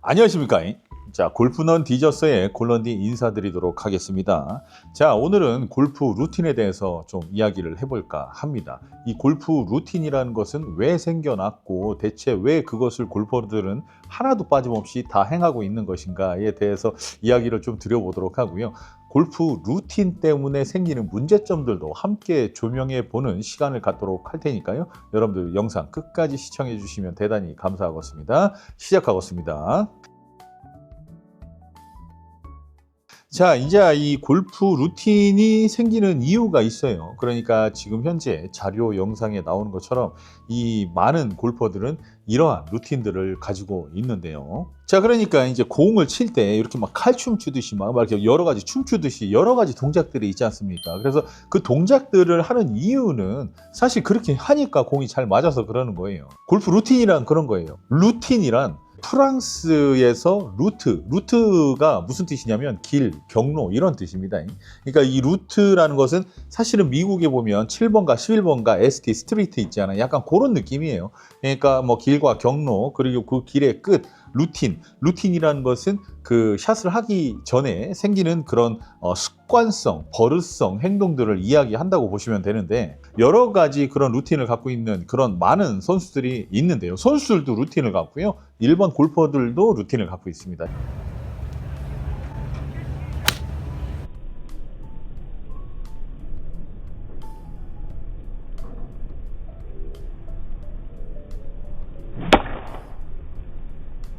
안녕하십니까. 자, 골프넌 디저스의 골런디 인사드리도록 하겠습니다. 자, 오늘은 골프 루틴에 대해서 좀 이야기를 해볼까 합니다. 이 골프 루틴이라는 것은 왜 생겨났고 대체 왜 그것을 골퍼들은 하나도 빠짐없이 다 행하고 있는 것인가에 대해서 이야기를 좀 드려보도록 하고요. 골프 루틴 때문에 생기는 문제점들도 함께 조명해 보는 시간을 갖도록 할 테니까요. 여러분들 영상 끝까지 시청해 주시면 대단히 감사하겠습니다. 시작하겠습니다. 자, 이제 이 골프 루틴이 생기는 이유가 있어요. 그러니까 지금 현재 자료 영상에 나오는 것처럼 이 많은 골퍼들은 이러한 루틴들을 가지고 있는데요. 자, 그러니까 이제 공을 칠 때 이렇게 막 칼춤 추듯이 막 이렇게 여러 가지 춤추듯이 여러 가지 동작들이 있지 않습니까? 그래서 그 동작들을 하는 이유는 사실 그렇게 하니까 공이 잘 맞아서 그러는 거예요. 골프 루틴이란 그런 거예요. 루틴이란 프랑스에서 루트가 무슨 뜻이냐면 길, 경로 이런 뜻입니다. 그러니까 이 루트라는 것은 사실은 미국에 보면 7번가 11번가 ST 스트리트 있잖아요. 약간 그런 느낌이에요. 그러니까 뭐 길과 경로 그리고 그 길의 끝 루틴이라는 것은 그 샷을 하기 전에 생기는 그런 습관성, 버릇성 행동들을 이야기한다고 보시면 되는데 여러 가지 그런 루틴을 갖고 있는 그런 많은 선수들이 있는데요. 선수들도 루틴을 갖고요. 일반 골퍼들도 루틴을 갖고 있습니다.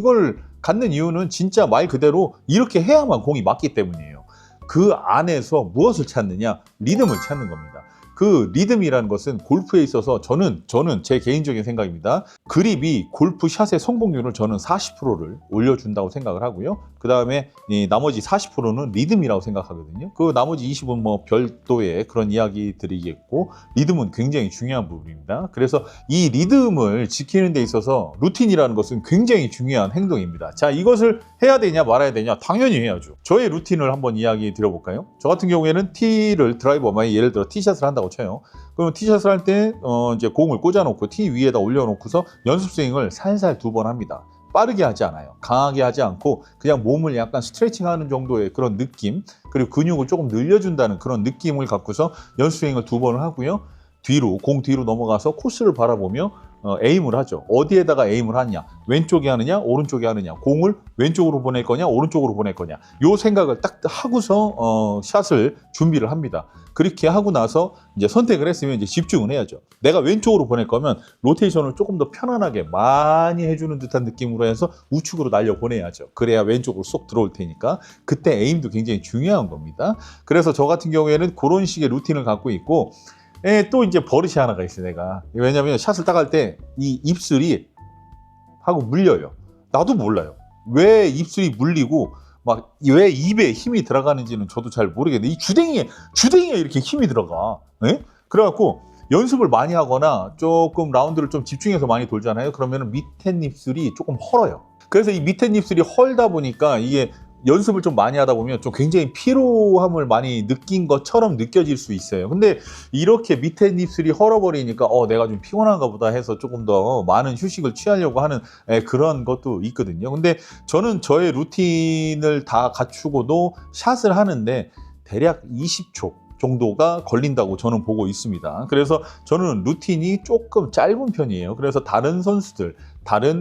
이걸 갖는 이유는 진짜 말 그대로 이렇게 해야만 공이 맞기 때문이에요. 그 안에서 무엇을 찾느냐? 리듬을 찾는 겁니다. 그 리듬이라는 것은 골프에 있어서 저는 제 개인적인 생각입니다. 그립이 골프샷의 성공률을 저는 40%를 올려준다고 생각을 하고요. 그 다음에 나머지 40%는 리듬이라고 생각하거든요. 그 나머지 20은 뭐 별도의 그런 이야기들이겠고 리듬은 굉장히 중요한 부분입니다. 그래서 이 리듬을 지키는 데 있어서 루틴이라는 것은 굉장히 중요한 행동입니다. 자, 이것을 해야 되냐 말아야 되냐? 당연히 해야죠. 저의 루틴을 한번 이야기 드려볼까요? 저 같은 경우에는 드라이버, 예를 들어 티샷을 한다고 쳐요. 그러면 티샷을 할 때 이제 공을 꽂아놓고 티 위에다 올려놓고서 연습 스윙을 살살 2번 합니다. 빠르게 하지 않아요. 강하게 하지 않고 그냥 몸을 약간 스트레칭하는 정도의 그런 느낌, 그리고 근육을 조금 늘려준다는 그런 느낌을 갖고서 연습 스윙을 2번을 하고요. 공 뒤로 넘어가서 코스를 바라보며 에임을 하죠. 어디에다가 에임을 하느냐, 왼쪽에 하느냐 오른쪽에 하느냐, 공을 왼쪽으로 보낼 거냐 오른쪽으로 보낼 거냐, 요 생각을 딱 하고서 샷을 준비를 합니다. 그렇게 하고 나서 이제 선택을 했으면 이제 집중을 해야죠. 내가 왼쪽으로 보낼 거면 로테이션을 조금 더 편안하게 많이 해주는 듯한 느낌으로 해서 우측으로 날려 보내야죠. 그래야 왼쪽으로 쏙 들어올 테니까 그때 에임도 굉장히 중요한 겁니다. 그래서 저 같은 경우에는 그런 식의 루틴을 갖고 있고, 또 이제 버릇이 하나가 있어요, 내가. 왜냐면 샷을 딱 할 때 이 입술이 하고 물려요. 나도 몰라요. 왜 입술이 물리고 막 왜 입에 힘이 들어가는지는 저도 잘 모르겠는데 이 주댕이에 이렇게 힘이 들어가. 네? 그래갖고 연습을 많이 하거나 조금 라운드를 좀 집중해서 많이 돌잖아요. 그러면 밑에 입술이 조금 헐어요. 그래서 이 밑에 입술이 헐다 보니까 이게 연습을 좀 많이 하다 보면 좀 굉장히 피로함을 많이 느낀 것처럼 느껴질 수 있어요. 근데 이렇게 밑에 입술이 헐어버리니까 내가 좀 피곤한가 보다 해서 조금 더 많은 휴식을 취하려고 하는 그런 것도 있거든요. 근데 저는 저의 루틴을 다 갖추고도 샷을 하는데 대략 20초 정도가 걸린다고 저는 보고 있습니다. 그래서 저는 루틴이 조금 짧은 편이에요. 그래서 다른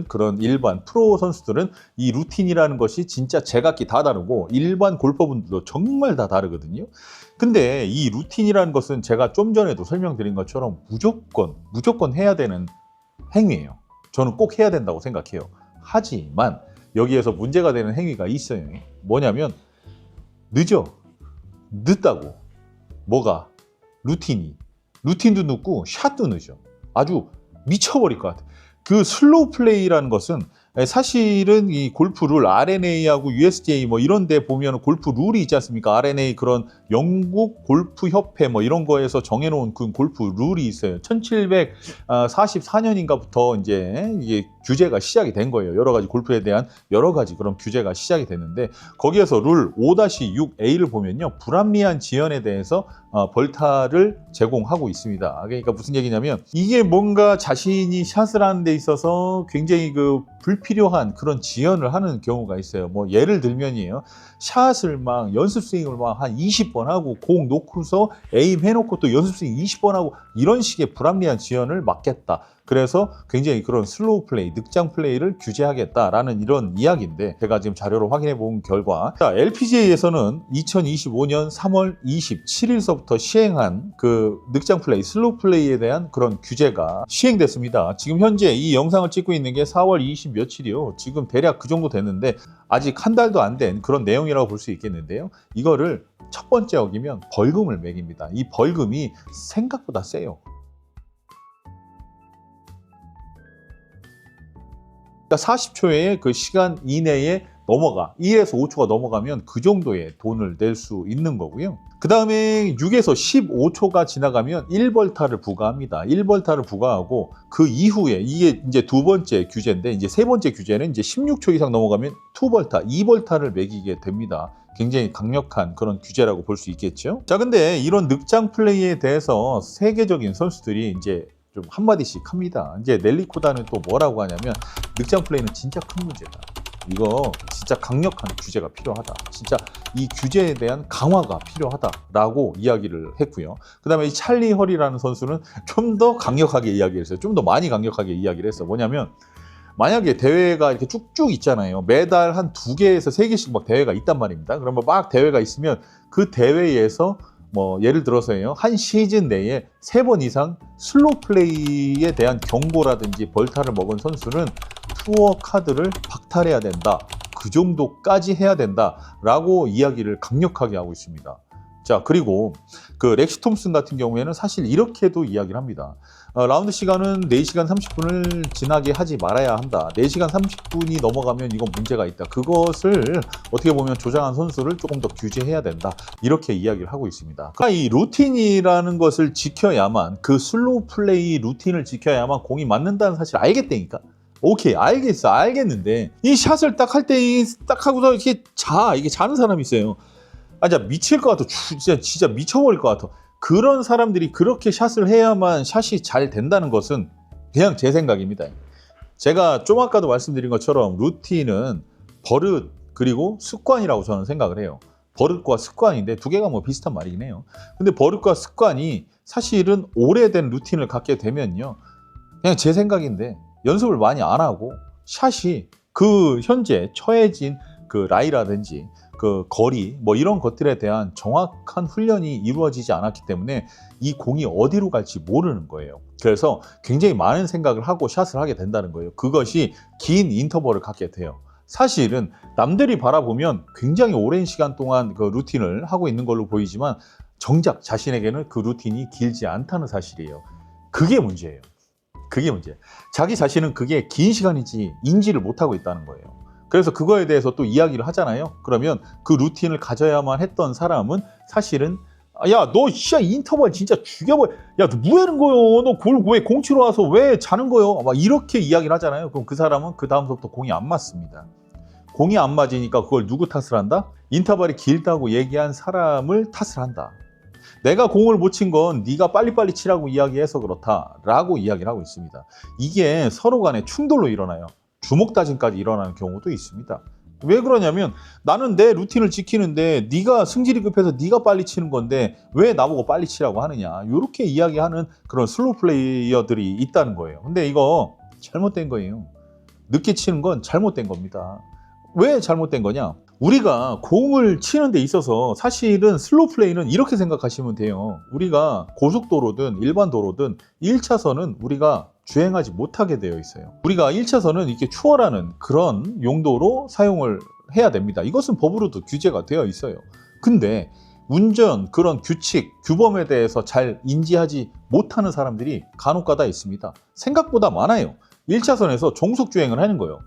그런 일반 프로 선수들은 이 루틴이라는 것이 진짜 제각기 다 다르고 일반 골퍼분들도 정말 다 다르거든요. 근데 이 루틴이라는 것은 제가 좀 전에도 설명드린 것처럼 무조건 해야 되는 행위예요. 저는 꼭 해야 된다고 생각해요. 하지만 여기에서 문제가 되는 행위가 있어요. 뭐냐면 늦다고. 뭐가? 루틴도 늦고 샷도 늦어. 아주 미쳐버릴 것 같아. 그 슬로우 플레이라는 것은 사실은 이 골프 룰 RNA하고 USGA 뭐 이런 데 보면 골프 룰이 있지 않습니까? RNA 그런 영국 골프 협회 뭐 이런 거에서 정해놓은 그 골프 룰이 있어요. 1744년인가부터 이제 이게 규제가 시작이 된 거예요. 여러 가지 골프에 대한 여러 가지 그런 규제가 시작이 됐는데 거기에서 룰 5-6A를 보면요. 불합리한 지연에 대해서 벌타를 제공하고 있습니다. 그러니까 무슨 얘기냐면 이게 뭔가 자신이 샷을 하는 데 있어서 굉장히 그 불필요한 그런 지연을 하는 경우가 있어요. 뭐 예를 들면이에요. 샷을 막 연습 스윙을 막 한 20번 하고 공 놓고서 에임 해놓고 또 연습 스윙 20번 하고 이런 식의 불합리한 지연을 막겠다. 그래서 굉장히 그런 슬로우 플레이, 늑장 플레이를 규제하겠다라는 이런 이야기인데 제가 지금 자료로 확인해 본 결과 LPGA에서는 2025년 3월 27일서부터 시행한 그 늑장 플레이, 슬로우 플레이에 대한 그런 규제가 시행됐습니다. 지금 현재 이 영상을 찍고 있는 게 4월 20 며칠이요. 지금 대략 그 정도 됐는데 아직 한 달도 안 된 그런 내용이라고 볼 수 있겠는데요. 이거를 첫 번째 어기면 벌금을 매깁니다. 이 벌금이 생각보다 세요. 40초의 그 시간 이내에 넘어가 1에서 5초가 넘어가면 그 정도의 돈을 낼 수 있는 거고요. 그 다음에 6에서 15초가 지나가면 1벌타를 부과합니다. 1벌타를 부과하고 그 이후에 이게 이제 두 번째 규제인데 이제 세 번째 규제는 이제 16초 이상 넘어가면 2벌타, 2벌타를 매기게 됩니다. 굉장히 강력한 그런 규제라고 볼 수 있겠죠. 자, 근데 이런 늑장 플레이에 대해서 세계적인 선수들이 이제 좀 한마디씩 합니다. 이제 넬리 코다는 또 뭐라고 하냐면 늑장 플레이는 진짜 큰 문제다. 이거 진짜 강력한 규제가 필요하다. 진짜 이 규제에 대한 강화가 필요하다라고 이야기를 했고요. 그 다음에 이 찰리 허리라는 선수는 좀 더 강력하게 이야기를 했어요. 좀 더 많이 강력하게 이야기를 했어. 뭐냐면 만약에 대회가 이렇게 쭉쭉 있잖아요. 매달 한 2개에서 3개씩 막 대회가 있단 말입니다. 그러면 막 대회가 있으면 그 대회에서 뭐 예를 들어서요. 한 시즌 내에 3번 이상 슬로우 플레이에 대한 경고라든지 벌타를 먹은 선수는 투어 카드를 박탈해야 된다. 그 정도까지 해야 된다라고 이야기를 강력하게 하고 있습니다. 자, 그리고 그 렉시 톰슨 같은 경우에는 사실 이렇게도 이야기를 합니다. 라운드 시간은 4시간 30분을 지나게 하지 말아야 한다. 4시간 30분이 넘어가면 이건 문제가 있다. 그것을 어떻게 보면 조장한 선수를 조금 더 규제해야 된다. 이렇게 이야기를 하고 있습니다. 이 루틴이라는 것을 지켜야만 그 슬로우 플레이 루틴을 지켜야만 공이 맞는다는 사실을 알겠다니까. 오케이, 알겠어, 알겠는데 이 샷을 딱 할 때 딱 하고서 이게 자는 사람이 있어요. 아, 진짜 미칠 것 같아. 진짜 미쳐버릴 것 같아. 그런 사람들이 그렇게 샷을 해야만 샷이 잘 된다는 것은 그냥 제 생각입니다. 제가 좀 아까도 말씀드린 것처럼 루틴은 버릇 그리고 습관이라고 저는 생각을 해요. 버릇과 습관인데 두 개가 뭐 비슷한 말이긴 해요. 근데 버릇과 습관이 사실은 오래된 루틴을 갖게 되면요. 그냥 제 생각인데 연습을 많이 안 하고 샷이 그 현재 처해진 그 라이라든지 그 거리 뭐 이런 것들에 대한 정확한 훈련이 이루어지지 않았기 때문에 이 공이 어디로 갈지 모르는 거예요. 그래서 굉장히 많은 생각을 하고 샷을 하게 된다는 거예요. 그것이 긴 인터벌을 갖게 돼요. 사실은 남들이 바라보면 굉장히 오랜 시간 동안 그 루틴을 하고 있는 걸로 보이지만 정작 자신에게는 그 루틴이 길지 않다는 사실이에요. 그게 문제예요. 그게 문제예요. 자기 자신은 그게 긴 시간인지 인지를 못하고 있다는 거예요. 그래서 그거에 대해서 또 이야기를 하잖아요. 그러면 그 루틴을 가져야만 했던 사람은 사실은 야, 너 진짜 인터벌 진짜 죽여버려. 야, 너 뭐 하는 거요? 너 왜 공 치러 와서 왜 자는 거요? 막 이렇게 이야기를 하잖아요. 그럼 그 사람은 그 다음부터 공이 안 맞습니다. 공이 안 맞으니까 그걸 누구 탓을 한다? 인터벌이 길다고 얘기한 사람을 탓을 한다. 내가 공을 못 친 건 네가 빨리빨리 치라고 이야기해서 그렇다라고 이야기를 하고 있습니다. 이게 서로 간에 충돌로 일어나요. 주먹 다짐까지 일어나는 경우도 있습니다. 왜 그러냐면 나는 내 루틴을 지키는데 네가 승질이 급해서 네가 빨리 치는 건데 왜 나보고 빨리 치라고 하느냐. 이렇게 이야기하는 그런 슬로우 플레이어들이 있다는 거예요. 근데 이거 잘못된 거예요. 늦게 치는 건 잘못된 겁니다. 왜 잘못된 거냐? 우리가 공을 치는 데 있어서 사실은 슬로우 플레이는 이렇게 생각하시면 돼요. 우리가 고속도로든 일반 도로든 1차선은 우리가 주행하지 못하게 되어 있어요. 우리가 1차선은 이렇게 추월하는 그런 용도로 사용을 해야 됩니다. 이것은 법으로도 규제가 되어 있어요. 근데 운전, 그런 규칙, 규범에 대해서 잘 인지하지 못하는 사람들이 간혹가다 있습니다. 생각보다 많아요. 1차선에서 정속 주행을 하는 거예요.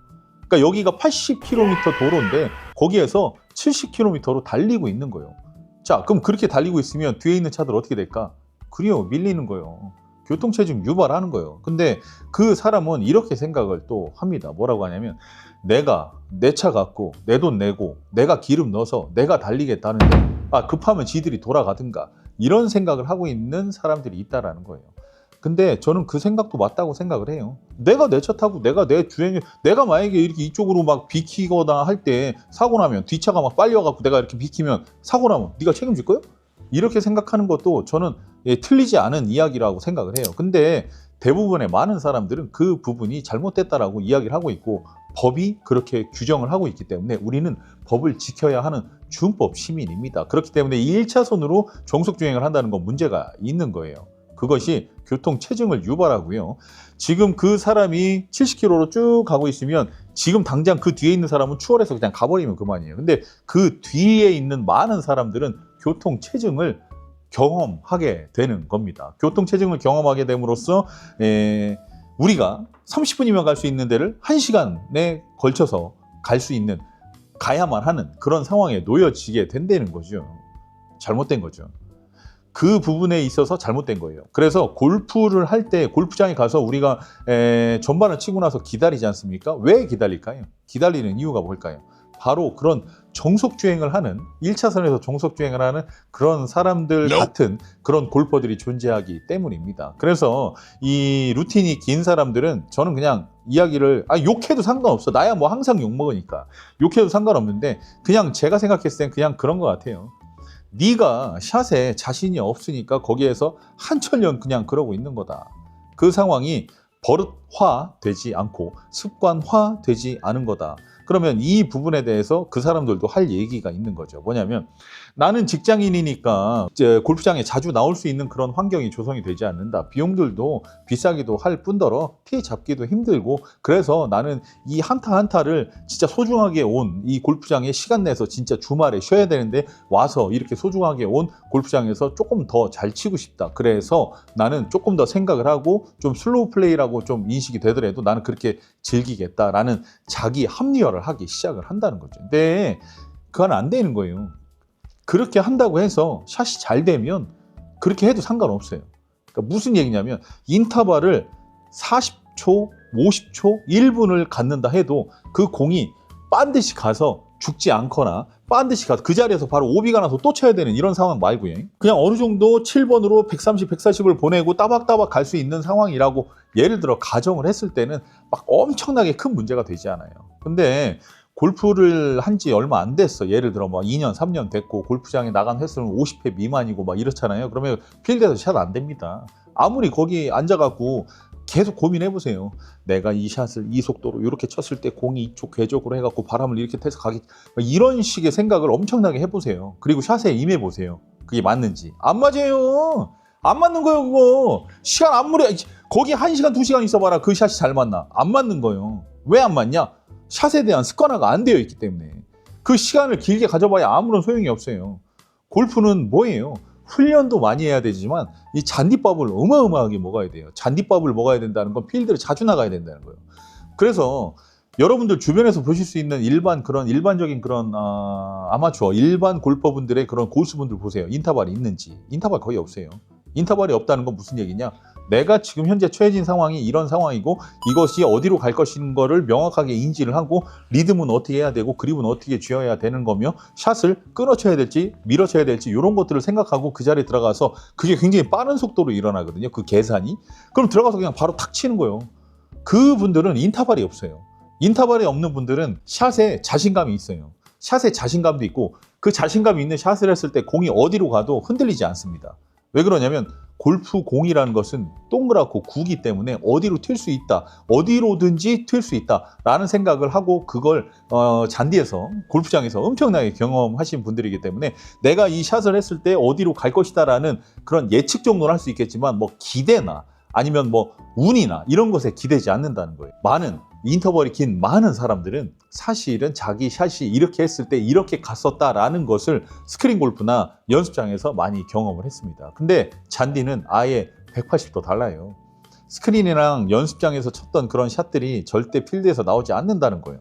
그러니까 여기가 80km 도로인데 거기에서 70km로 달리고 있는 거예요. 자, 그럼 그렇게 달리고 있으면 뒤에 있는 차들 어떻게 될까? 그래요, 밀리는 거예요. 교통체증 유발하는 거예요. 근데 그 사람은 이렇게 생각을 또 합니다. 뭐라고 하냐면, 내가 내 차 갖고 내 돈 내고 내가 기름 넣어서 내가 달리겠다는데 급하면 지들이 돌아가든가, 이런 생각을 하고 있는 사람들이 있다라는 거예요. 근데 저는 그 생각도 맞다고 생각을 해요. 내가 내 차 타고 내가 내 주행, 내가 만약에 이렇게 이쪽으로 막 비키거나 할 때 사고 나면, 뒷차가 막 빨리 와갖고 내가 이렇게 비키면 사고 나면 네가 책임질 거요? 이렇게 생각하는 것도 저는 틀리지 않은 이야기라고 생각을 해요. 근데 대부분의 많은 사람들은 그 부분이 잘못됐다라고 이야기를 하고 있고, 법이 그렇게 규정을 하고 있기 때문에 우리는 법을 지켜야 하는 준법 시민입니다. 그렇기 때문에 1차선으로 정속주행을 한다는 건 문제가 있는 거예요. 그것이 교통체증을 유발하고요. 지금 그 사람이 70km로 쭉 가고 있으면 지금 당장 그 뒤에 있는 사람은 추월해서 그냥 가버리면 그만이에요. 근데 그 뒤에 있는 많은 사람들은 교통체증을 경험하게 되는 겁니다. 교통체증을 경험하게 됨으로써 우리가 30분이면 갈 수 있는 데를 1시간에 걸쳐서 갈 수 있는, 가야만 하는 그런 상황에 놓여지게 된다는 거죠. 잘못된 거죠. 그 부분에 있어서 잘못된 거예요. 그래서 골프를 할 때 골프장에 가서 우리가 전반을 치고 나서 기다리지 않습니까? 왜 기다릴까요? 기다리는 이유가 뭘까요? 바로 그런 정속주행을 하는, 1차선에서 정속주행을 하는 그런 사람들 같은 그런 골퍼들이 존재하기 때문입니다. 그래서 이 루틴이 긴 사람들은 저는 그냥 이야기를, 욕해도 상관없어. 나야 뭐 항상 욕먹으니까. 욕해도 상관없는데, 그냥 제가 생각했을 땐 그냥 그런 것 같아요. 네가 샷에 자신이 없으니까 거기에서 한철년 그냥 그러고 있는 거다. 그 상황이 버릇화 되지 않고 습관화 되지 않은 거다. 그러면 이 부분에 대해서 그 사람들도 할 얘기가 있는 거죠. 뭐냐면, 나는 직장인이니까 이제 골프장에 자주 나올 수 있는 그런 환경이 조성이 되지 않는다. 비용들도 비싸기도 할 뿐더러 티 잡기도 힘들고, 그래서 나는 이 한타 한타를 진짜 소중하게 온 이 골프장에 시간 내서 진짜 주말에 쉬어야 되는데 와서 이렇게 소중하게 온 골프장에서 조금 더 잘 치고 싶다. 그래서 나는 조금 더 생각을 하고 좀 슬로우 플레이라고 좀 인식이 되더라도 나는 그렇게 즐기겠다라는 자기 합리화를 하기 시작을 한다는 거죠. 근데 그건 안 되는 거예요. 그렇게 한다고 해서 샷이 잘 되면 그렇게 해도 상관없어요. 그러니까 무슨 얘기냐면, 인터벌을 40초, 50초, 1분을 갖는다 해도 그 공이 반드시 가서 죽지 않거나 반드시 가서 그 자리에서 바로 오비가 나서 또 쳐야 되는 이런 상황 말고요. 그냥 어느 정도 7번으로 130, 140을 보내고 따박따박 갈 수 있는 상황이라고 예를 들어 가정을 했을 때는 막 엄청나게 큰 문제가 되지 않아요. 근데 골프를 한 지 얼마 안 됐어. 예를 들어 뭐 2년, 3년 됐고 골프장에 나간 횟수는 50회 미만이고 막 이렇잖아요. 그러면 필드에서 샷 안 됩니다. 아무리 거기 앉아갖고 계속 고민해보세요. 내가 이 샷을 이 속도로 이렇게 쳤을 때 공이 이쪽 궤적으로 해갖고 바람을 이렇게 타서 가기, 이런 식의 생각을 엄청나게 해보세요. 그리고 샷에 임해보세요. 그게 맞는지. 안 맞아요. 안 맞는 거예요, 그거. 시간 아무리 거기 1시간, 2시간 있어봐라. 그 샷이 잘 맞나? 안 맞는 거예요. 왜 안 맞냐? 샷에 대한 습관화가 안 되어 있기 때문에. 그 시간을 길게 가져봐야 아무런 소용이 없어요. 골프는 뭐예요? 훈련도 많이 해야 되지만 이 잔디밥을 어마어마하게 먹어야 돼요. 잔디밥을 먹어야 된다는 건 필드를 자주 나가야 된다는 거예요. 그래서 여러분들 주변에서 보실 수 있는 일반적인 그런 아마추어 일반 골퍼분들의 그런 고수분들 보세요. 인터벌이 있는지. 인터벌 거의 없어요. 인터벌이 없다는 건 무슨 얘기냐? 내가 지금 현재 처해진 상황이 이런 상황이고 이것이 어디로 갈 것인 거를 명확하게 인지를 하고 리듬은 어떻게 해야 되고 그립은 어떻게 쥐어야 되는 거며 샷을 끊어쳐야 될지 밀어쳐야 될지 이런 것들을 생각하고 그 자리에 들어가서 그게 굉장히 빠른 속도로 일어나거든요. 그 계산이. 그럼 들어가서 그냥 바로 탁 치는 거예요. 그분들은 인터벌이 없어요. 인터벌이 없는 분들은 샷에 자신감이 있어요. 샷에 자신감도 있고 그 자신감이 있는 샷을 했을 때 공이 어디로 가도 흔들리지 않습니다. 왜 그러냐면 골프 공이라는 것은 동그랗고 구기 때문에 어디로 튈 수 있다. 어디로든지 튈 수 있다. 라는 생각을 하고 그걸 잔디에서 골프장에서 엄청나게 경험하신 분들이기 때문에 내가 이 샷을 했을 때 어디로 갈 것이다 라는 그런 예측 정도는 할 수 있겠지만 뭐 기대나 아니면 뭐 운이나 이런 것에 기대지 않는다는 거예요. 인터벌이 긴 많은 사람들은 사실은 자기 샷이 이렇게 했을 때 이렇게 갔었다라는 것을 스크린 골프나 연습장에서 많이 경험을 했습니다. 근데 잔디는 아예 180도 달라요. 스크린이랑 연습장에서 쳤던 그런 샷들이 절대 필드에서 나오지 않는다는 거예요.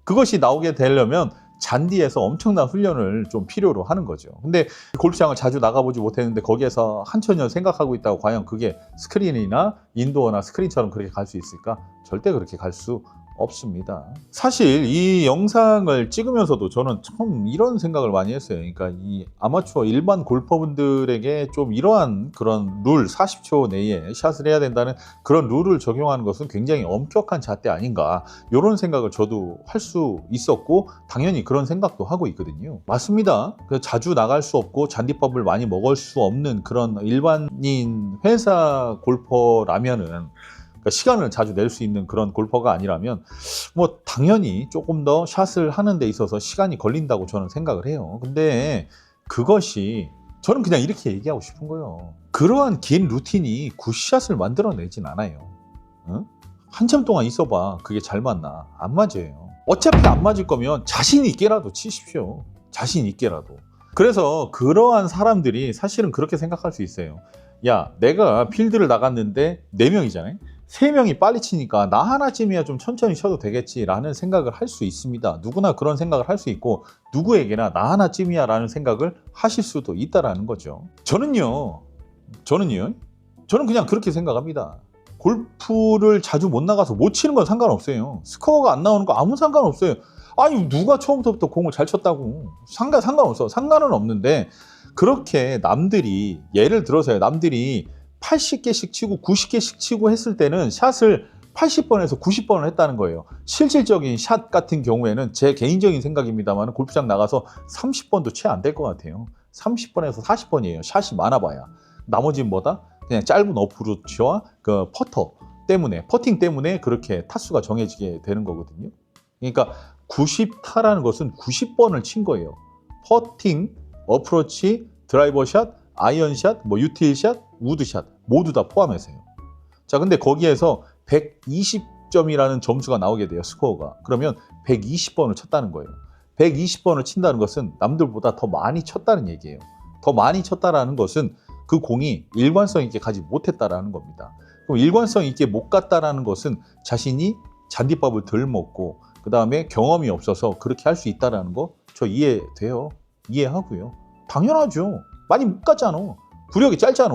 그것이 나오게 되려면 잔디에서 엄청난 훈련을 좀 필요로 하는 거죠. 근데 골프장을 자주 나가보지 못했는데 거기에서 한천년 생각하고 있다고 과연 그게 스크린이나 인도어나 스크린처럼 그렇게 갈 수 있을까? 절대 그렇게 갈 수 없습니다. 사실 이 영상을 찍으면서도 저는 참 이런 생각을 많이 했어요. 그러니까 이 아마추어 일반 골퍼분들에게 좀 이러한 그런 룰, 40초 내에 샷을 해야 된다는 그런 룰을 적용하는 것은 굉장히 엄격한 잣대 아닌가, 이런 생각을 저도 할 수 있었고 당연히 그런 생각도 하고 있거든요. 맞습니다. 자주 나갈 수 없고 잔디밥을 많이 먹을 수 없는 그런 일반인 회사 골퍼라면은, 그러니까 시간을 자주 낼 수 있는 그런 골퍼가 아니라면 뭐 당연히 조금 더 샷을 하는 데 있어서 시간이 걸린다고 저는 생각을 해요. 근데 그것이, 저는 그냥 이렇게 얘기하고 싶은 거예요. 그러한 긴 루틴이 굿샷을 만들어내진 않아요. 응? 한참 동안 있어봐. 그게 잘 맞나? 안 맞아요. 어차피 안 맞을 거면 자신 있게라도 치십시오. 자신 있게라도. 그래서 그러한 사람들이 사실은 그렇게 생각할 수 있어요. 야, 내가 필드를 나갔는데 4명이잖아요. 3명이 빨리 치니까 나 하나쯤이야 좀 천천히 쳐도 되겠지라는 생각을 할 수 있습니다. 누구나 그런 생각을 할 수 있고 누구에게나 나 하나쯤이야 라는 생각을 하실 수도 있다라는 거죠. 저는요, 저는 그냥 그렇게 생각합니다. 골프를 자주 못 나가서 못 치는 건 상관없어요. 스코어가 안 나오는 거 아무 상관없어요. 아니 누가 처음부터 공을 잘 쳤다고. 상관없어. 상관은 없는데, 그렇게 남들이, 예를 들어서요, 남들이 80개씩 치고 90개씩 치고 했을 때는 샷을 80번에서 90번을 했다는 거예요. 실질적인 샷 같은 경우에는 제 개인적인 생각입니다만 골프장 나가서 30번도 채 안 될 것 같아요. 30번에서 40번이에요. 샷이 많아봐야. 나머지는 뭐다? 그냥 짧은 어프로치와 그 퍼팅 때문에 그렇게 타수가 정해지게 되는 거거든요. 그러니까 90타라는 것은 90번을 친 거예요. 퍼팅, 어프로치, 드라이버샷, 아이언샷, 뭐 유틸샷, 우드샷 모두 다 포함해서요. 자, 근데 거기에서 120점이라는 점수가 나오게 돼요, 스코어가. 그러면 120번을 쳤다는 거예요. 120번을 친다는 것은 남들보다 더 많이 쳤다는 얘기예요. 더 많이 쳤다라는 것은 그 공이 일관성 있게 가지 못했다라는 겁니다. 그럼 일관성 있게 못 갔다라는 것은 자신이 잔디밥을 덜 먹고 그 다음에 경험이 없어서 그렇게 할 수 있다라는 거 저 이해돼요. 이해하고요. 당연하죠. 많이 못 갔잖아. 구력이 짧잖아.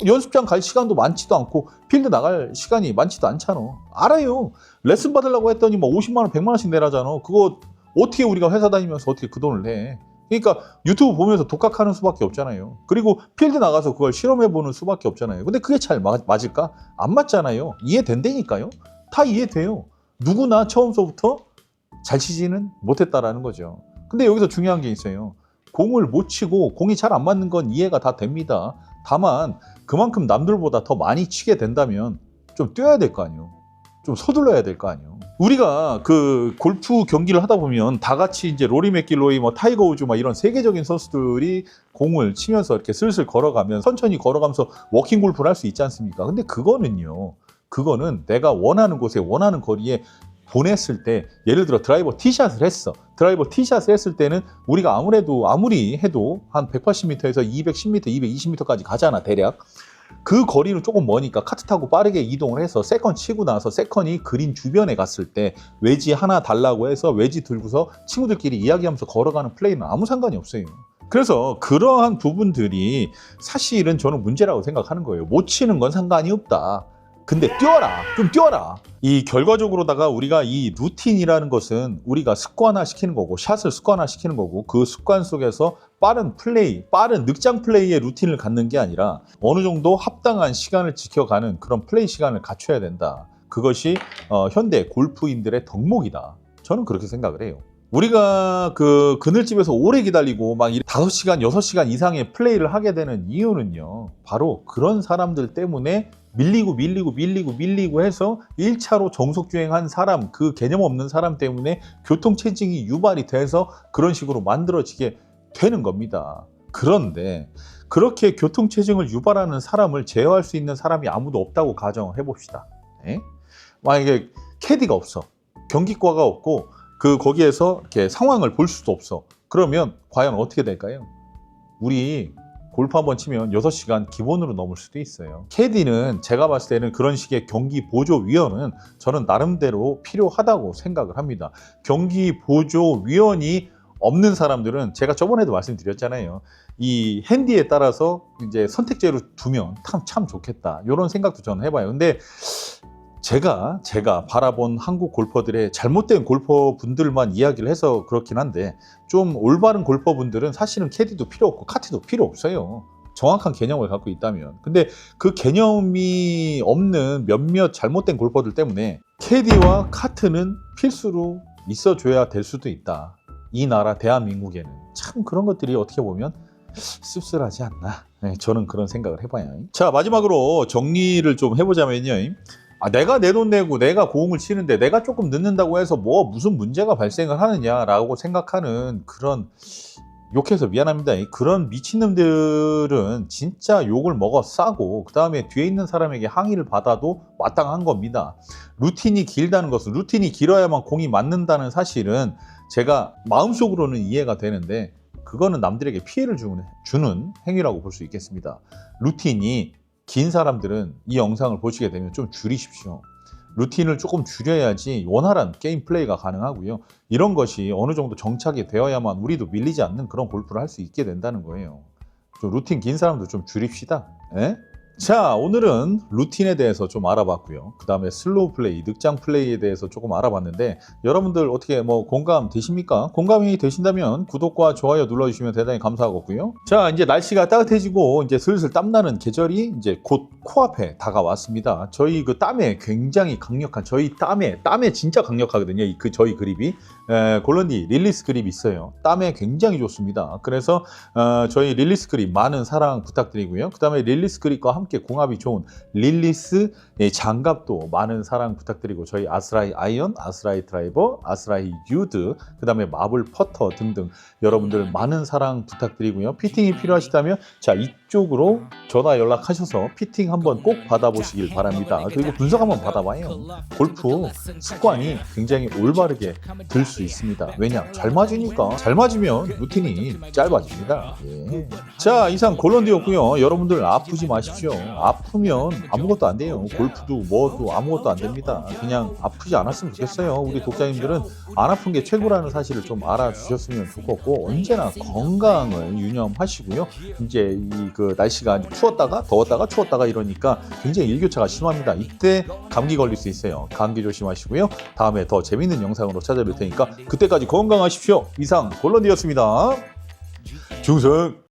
연습장 갈 시간도 많지도 않고 필드 나갈 시간이 많지도 않잖아. 알아요. 레슨 받으려고 했더니 뭐 50만 원, 100만 원씩 내라잖아. 그거 어떻게 우리가 회사 다니면서 어떻게 그 돈을 내? 그러니까 유튜브 보면서 독학하는 수밖에 없잖아요. 그리고 필드 나가서 그걸 실험해보는 수밖에 없잖아요. 근데 그게 잘 맞을까? 안 맞잖아요. 이해된다니까요. 다 이해돼요. 누구나 처음서부터 잘 치지는 못했다라는 거죠. 근데 여기서 중요한 게 있어요. 공을 못 치고 공이 잘 안 맞는 건 이해가 다 됩니다. 다만 그만큼 남들보다 더 많이 치게 된다면 좀 뛰어야 될 거 아니에요. 좀 서둘러야 될 거 아니에요. 우리가 그 골프 경기를 하다 보면 다 같이 이제 로리 맥길로이, 뭐 타이거 우즈, 막 이런 세계적인 선수들이 공을 치면서 이렇게 슬슬 걸어가면 천천히 걸어가면서 워킹 골프를 할 수 있지 않습니까? 근데 그거는 내가 원하는 곳에 원하는 거리에 보냈을 때, 예를 들어 드라이버 티샷을 했어. 드라이버 티샷을 했을 때는 우리가 아무리 해도 한 180m에서 210m, 220m까지 가잖아, 대략. 그 거리는 조금 머니까 카트 타고 빠르게 이동을 해서 세컨 치고 나서 세컨이 그린 주변에 갔을 때 웨지 하나 달라고 해서 웨지 들고서 친구들끼리 이야기하면서 걸어가는 플레이는 아무 상관이 없어요. 그래서 그러한 부분들이 사실은 저는 문제라고 생각하는 거예요. 못 치는 건 상관이 없다. 근데 좀 뛰어라. 이 결과적으로다가 우리가 이 루틴이라는 것은 우리가 습관화 시키는 거고, 샷을 습관화 시키는 거고, 그 습관 속에서 빠른 늑장 플레이의 루틴을 갖는 게 아니라 어느 정도 합당한 시간을 지켜가는 그런 플레이 시간을 갖춰야 된다. 그것이 현대 골프인들의 덕목이다. 저는 그렇게 생각을 해요. 우리가 그 그늘집에서 오래 기다리고 막 5시간, 6시간 이상의 플레이를 하게 되는 이유는요, 바로 그런 사람들 때문에 밀리고 해서 1차로 정속주행한 사람, 그 개념 없는 사람 때문에 교통체증이 유발이 돼서 그런 식으로 만들어지게 되는 겁니다. 그런데 그렇게 교통체증을 유발하는 사람을 제어할 수 있는 사람이 아무도 없다고 가정을 해봅시다. 만약에 캐디가 없어, 경기과가 없고 거기에서 이렇게 상황을 볼 수도 없어. 그러면 과연 어떻게 될까요? 우리 골프 한번 치면 6시간 기본으로 넘을 수도 있어요. 캐디는 제가 봤을 때는 그런 식의 경기 보조 위원은 저는 나름대로 필요하다고 생각을 합니다. 경기 보조 위원이 없는 사람들은 제가 저번에도 말씀드렸잖아요. 이 핸디에 따라서 이제 선택제로 두면 참 좋겠다. 이런 생각도 저는 해봐요. 근데 제가 바라본 한국 골퍼들의 잘못된 골퍼분들만 이야기를 해서 그렇긴 한데 좀 올바른 골퍼분들은 사실은 캐디도 필요 없고 카트도 필요 없어요. 정확한 개념을 갖고 있다면. 근데 그 개념이 없는 몇몇 잘못된 골퍼들 때문에 캐디와 카트는 필수로 있어줘야 될 수도 있다. 이 나라 대한민국에는 참 그런 것들이 어떻게 보면 씁쓸하지 않나. 네, 저는 그런 생각을 해봐요. 자, 마지막으로 정리를 좀 해보자면요. 내가 내 돈 내고 내가 공을 치는데 내가 조금 늦는다고 해서 무슨 문제가 발생을 하느냐라고 생각하는 그런, 욕해서 미안합니다. 그런 미친놈들은 진짜 욕을 먹어 싸고 그 다음에 뒤에 있는 사람에게 항의를 받아도 마땅한 겁니다. 루틴이 길다는 것은, 루틴이 길어야만 공이 맞는다는 사실은 제가 마음속으로는 이해가 되는데 그거는 남들에게 피해를 주는 행위라고 볼 수 있겠습니다. 루틴이 긴 사람들은 이 영상을 보시게 되면 좀 줄이십시오. 루틴을 조금 줄여야지 원활한 게임 플레이가 가능하고요. 이런 것이 어느 정도 정착이 되어야만 우리도 밀리지 않는 그런 골프를 할 수 있게 된다는 거예요. 좀 루틴 긴 사람도 좀 줄입시다. 에? 자, 오늘은 루틴에 대해서 좀 알아봤고요. 그 다음에 슬로우 플레이, 늑장 플레이에 대해서 조금 알아봤는데 여러분들 어떻게 공감 되십니까? 공감이 되신다면 구독과 좋아요 눌러주시면 대단히 감사하겠고요. 자, 이제 날씨가 따뜻해지고 이제 슬슬 땀나는 계절이 이제 곧 코앞에 다가왔습니다. 저희 그 땀에 굉장히 강력한, 저희 땀에 진짜 강력하거든요. 저희 그립이. 골런디 릴리스 그립 있어요. 땀에 굉장히 좋습니다. 그래서 저희 릴리스 그립 많은 사랑 부탁드리고요. 그 다음에 릴리스 그립과 함께 궁합이 좋은 릴리스 장갑도 많은 사랑 부탁드리고, 저희 아스라이 아이언, 아스라이 드라이버, 아스라이 유드, 그 다음에 마블 퍼터 등등 여러분들 많은 사랑 부탁드리고요. 피팅이 필요하시다면 자, 이쪽으로 전화 연락하셔서 피팅 한번 꼭 받아보시길 바랍니다. 그리고 분석 한번 받아봐요. 골프 습관이 굉장히 올바르게 들 수 있습니다. 왜냐? 잘 맞으니까. 잘 맞으면 루틴이 짧아집니다. 예. 자, 이상 골런디였고요. 여러분들 아프지 마십시오. 아프면 아무것도 안 돼요. 골프도 뭐도 아무것도 안 됩니다. 그냥 아프지 않았으면 좋겠어요. 우리 독자님들은 안 아픈 게 최고라는 사실을 좀 알아주셨으면 좋겠고, 언제나 건강을 유념하시고요. 이제 그 날씨가 추웠다가 더웠다가 추웠다가 이러니까 굉장히 일교차가 심합니다. 이때 감기 걸릴 수 있어요. 감기 조심하시고요. 다음에 더 재밌는 영상으로 찾아뵐 테니까 그때까지 건강하십시오. 이상 골런디였습니다. 중생.